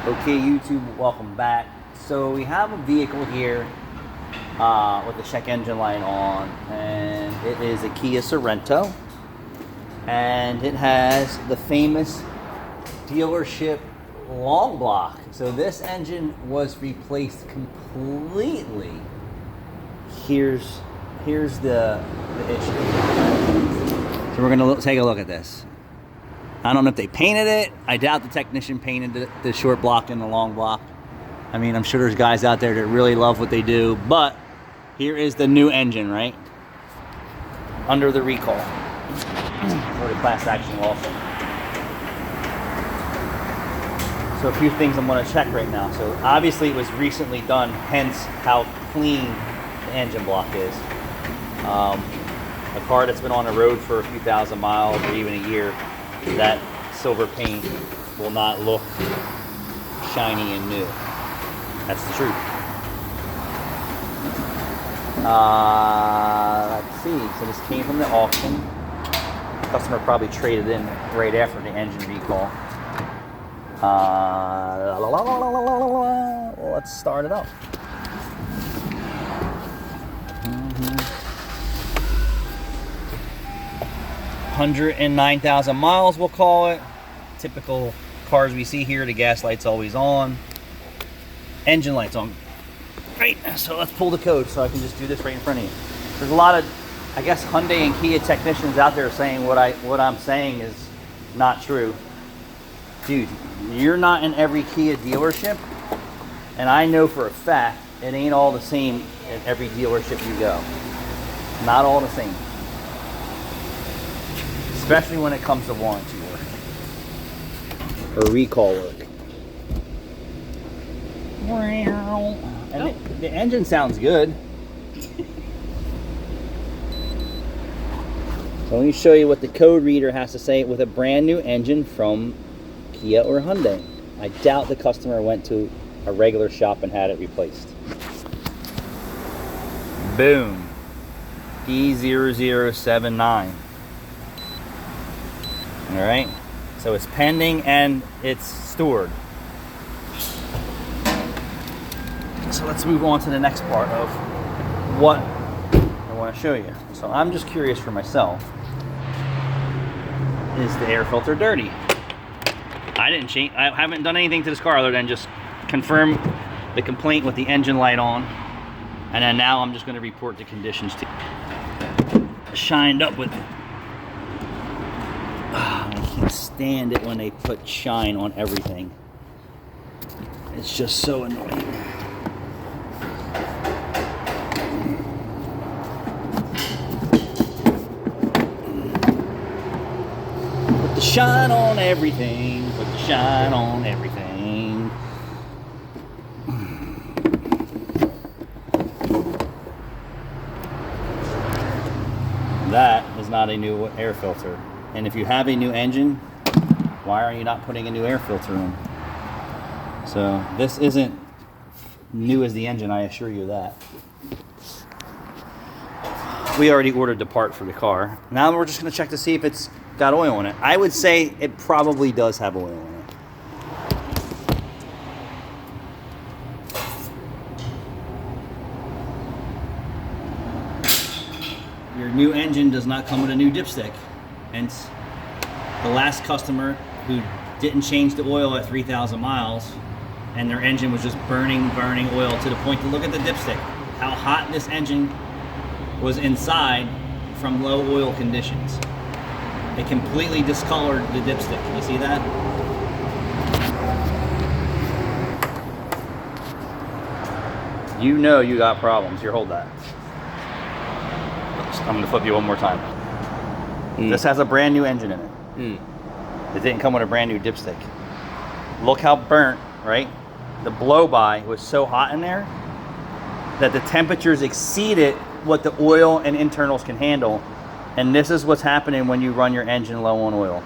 Okay, YouTube, welcome back. So we have a vehicle here with the check engine light on, and it is a Kia Sorento, and it has the famous dealership long block. So this engine was replaced completely. Here's the issue. So we're gonna take a look at this. I don't know if they painted it. I doubt the technician painted the short block and the long block. I mean, I'm sure there's guys out there that really love what they do, but here is the new engine, right? Under the recall. Or the class action lawsuit. So a few things I'm gonna check right now. So obviously it was recently done, hence how clean the engine block is. A car that's been on the road for a few thousand miles or even a year, that silver paint will not look shiny and new. That's the truth. Let's see. So this came from the auction. The customer probably traded in right after the engine recall. Let's start it up. 109,000 miles, we'll call it. Typical cars we see here, the gas light's always on. Engine light's on. Great, so let's pull the code so I can just do this right in front of you. There's a lot of, I guess, Hyundai and Kia technicians out there saying what I'm saying is not true. Dude, you're not in every Kia dealership, and I know for a fact it ain't all the same at every dealership you go. Not all the same. Especially when it comes to warranty work or recall work. And the engine sounds good. So let me show you what the code reader has to say with a brand new engine from Kia or Hyundai. I doubt the customer went to a regular shop and had it replaced. Boom. E0079. All right, so it's pending and it's stored. So let's move on to the next part of what I want to show you. So I'm just curious for myself, is the air filter dirty? I haven't done anything to this car other than just confirm the complaint with the engine light on, and then now I'm just going to report the conditions to shined up with. I can't stand it when they put shine on everything. It's just so annoying. Put the shine on everything. Put the shine on everything. That is not a new air filter. And if you have a new engine, why are you not putting a new air filter in? So this isn't new as the engine, I assure you that. We already ordered the part for the car. Now we're just going to check to see if it's got oil in it. I would say it probably does have oil in it. Your new engine does not come with a new dipstick. Hence, the last customer who didn't change the oil at 3,000 miles and their engine was just burning oil to the point to look at the dipstick. How hot this engine was inside from low oil conditions. It completely discolored the dipstick. Can you see that? You know you got problems. Here, hold that. I'm going to flip you one more time. This has a brand new engine in it. It didn't come with a brand new dipstick. Look how burnt, right? The blow-by was so hot in there that the temperatures exceeded what the oil and internals can handle. And this is what's happening when you run your engine low on oil.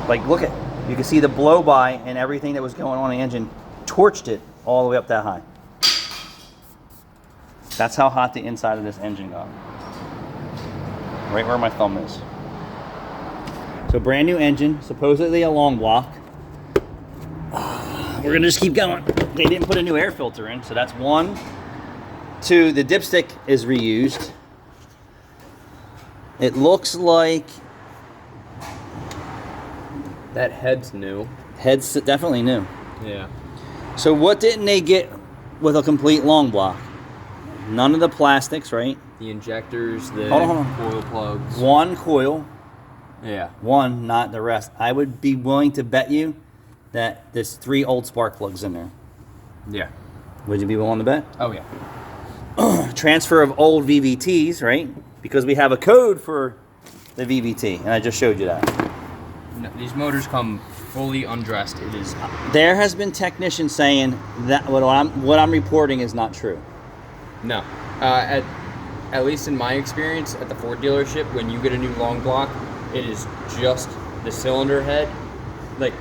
Like, look at, you can see the blow-by and everything that was going on in the engine torched it all the way up that high. That's how hot the inside of this engine got. Right where my thumb is. So brand new engine, supposedly a long block. We're gonna just keep going. They didn't put a new air filter in, so that's 1. 2, the dipstick is reused. It looks like that head's new. Head's definitely new. Yeah. So what didn't they get with a complete long block? None of the plastics, right? The injectors, the hold on. coil plugs. 1 coil. Yeah. 1, not the rest. I would be willing to bet you that there's 3 old spark plugs in there. Yeah. Would you be willing to bet? Oh, yeah. Transfer of old VVTs, right? Because we have a code for the VVT, and I just showed you that. No, these motors come fully undressed. It is. There has been technicians saying that what I'm reporting is not true. No. At least in my experience at the Ford dealership, when you get a new long block, it is just the cylinder head, like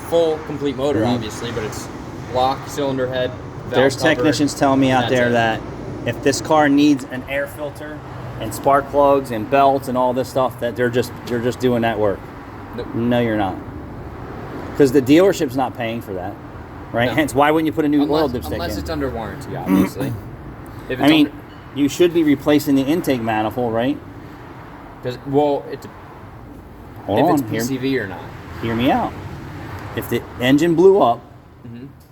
full complete motor, obviously, but it's block, cylinder head, valve There's cover, technicians telling me out there that if this car needs an air filter and spark plugs and belts and all this stuff, that they're just doing that work. Nope. No, you're not. Because the dealership's not paying for that, right? No. Hence, why wouldn't you put a new oil dipstick in? Unless it's under warranty, obviously. If it's I mean, you should be replacing the intake manifold, right? Well, if Hold it's on, PCV or not. Hear me out. If the engine blew up,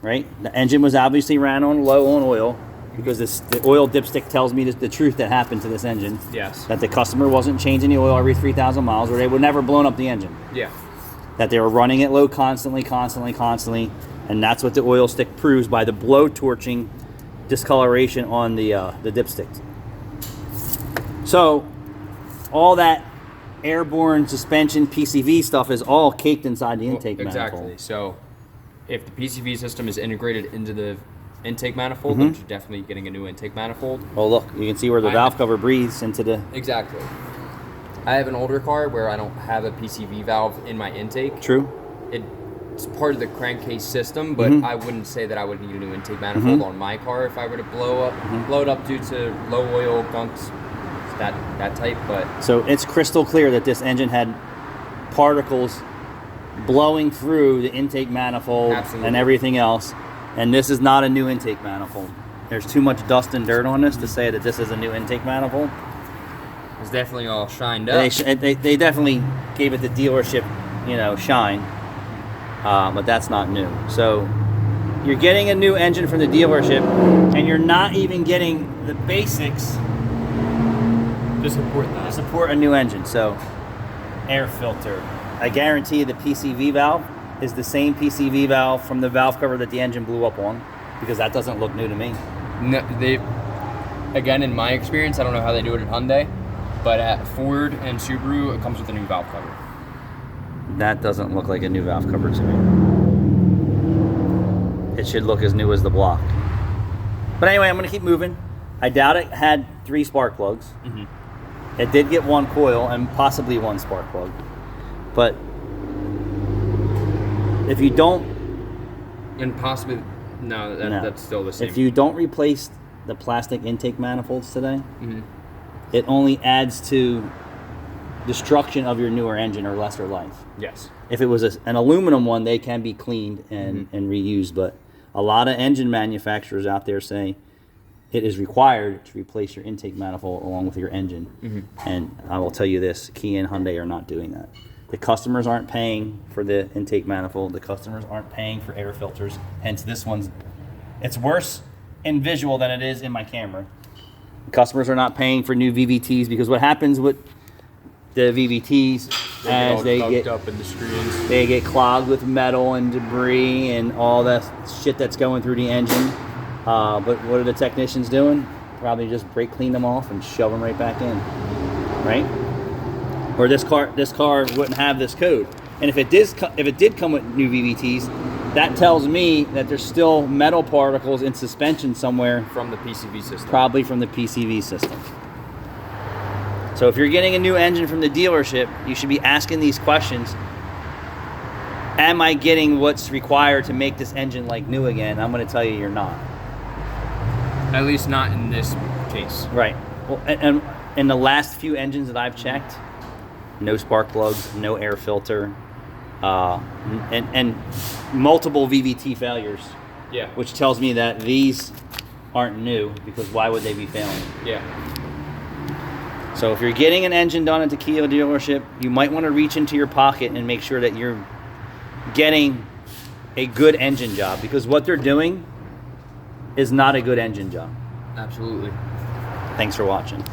right? The engine was obviously ran on low on oil, because the oil dipstick tells me the truth that happened to this engine. Yes. That the customer wasn't changing the oil every 3,000 miles, or they would never blown up the engine. Yeah. That they were running it low constantly, and that's what the oil stick proves by the blow torching discoloration on the dipstick. So all that airborne suspension PCV stuff is all caked inside the intake manifold. Exactly. So if the PCV system is integrated into the intake manifold, then you're definitely getting a new intake manifold. Oh, look, you can see where the valve cover breathes into the... Exactly. I have an older car where I don't have a PCV valve in my intake. True. It's part of the crankcase system, but I wouldn't say that I would need a new intake manifold on my car if I were to blow it up due to low oil gunks, that type. But so it's crystal clear that this engine had particles blowing through the intake manifold and everything else, and this is not a new intake manifold. There's too much dust and dirt on this to say that this is a new intake manifold. It's definitely all shined up. They definitely gave it the dealership, shine. But that's not new. So you're getting a new engine from the dealership, and you're not even getting the basics to support that. To support a new engine. So air filter. I guarantee you the PCV valve is the same PCV valve from the valve cover that the engine blew up on, because that doesn't look new to me. No, again, in my experience, I don't know how they do it at Hyundai, but at Ford and Subaru, it comes with a new valve cover. That doesn't look like a new valve cover to me. It should look as new as the block. But anyway, I'm going to keep moving. I doubt it had 3 spark plugs. It did get 1 coil and possibly 1 spark plug. But if you don't... And possibly... No, that's still the same. If you don't replace the plastic intake manifolds today, it only adds to destruction of your newer engine or lesser life. Yes. If it was an aluminum one, they can be cleaned and reused, but a lot of engine manufacturers out there say it is required to replace your intake manifold along with your engine. And I will tell you this, Kia and Hyundai are not doing that. The customers aren't paying for the intake manifold. The customers aren't paying for air filters. Hence, it's worse in visual than it is in my camera. The customers are not paying for new VVTs, because what happens with the VVTs as they get up in the screens, they get clogged with metal and debris and all that shit that's going through the engine. But what are the technicians doing? Probably just brake clean them off and shove them right back in, right? Or this car wouldn't have this code. And if it did come with new VVTs, that tells me that there's still metal particles in suspension somewhere from the PCV system. Probably from the PCV system. So if you're getting a new engine from the dealership, you should be asking these questions. Am I getting what's required to make this engine like new again? I'm going to tell you you're not. At least not in this case. Right. Well, and in the last few engines that I've checked, no spark plugs, no air filter, and multiple VVT failures. Yeah. Which tells me that these aren't new, because why would they be failing? Yeah. So if you're getting an engine done at the Kia dealership, you might want to reach into your pocket and make sure that you're getting a good engine job, because what they're doing is not a good engine job. Absolutely. Thanks for watching.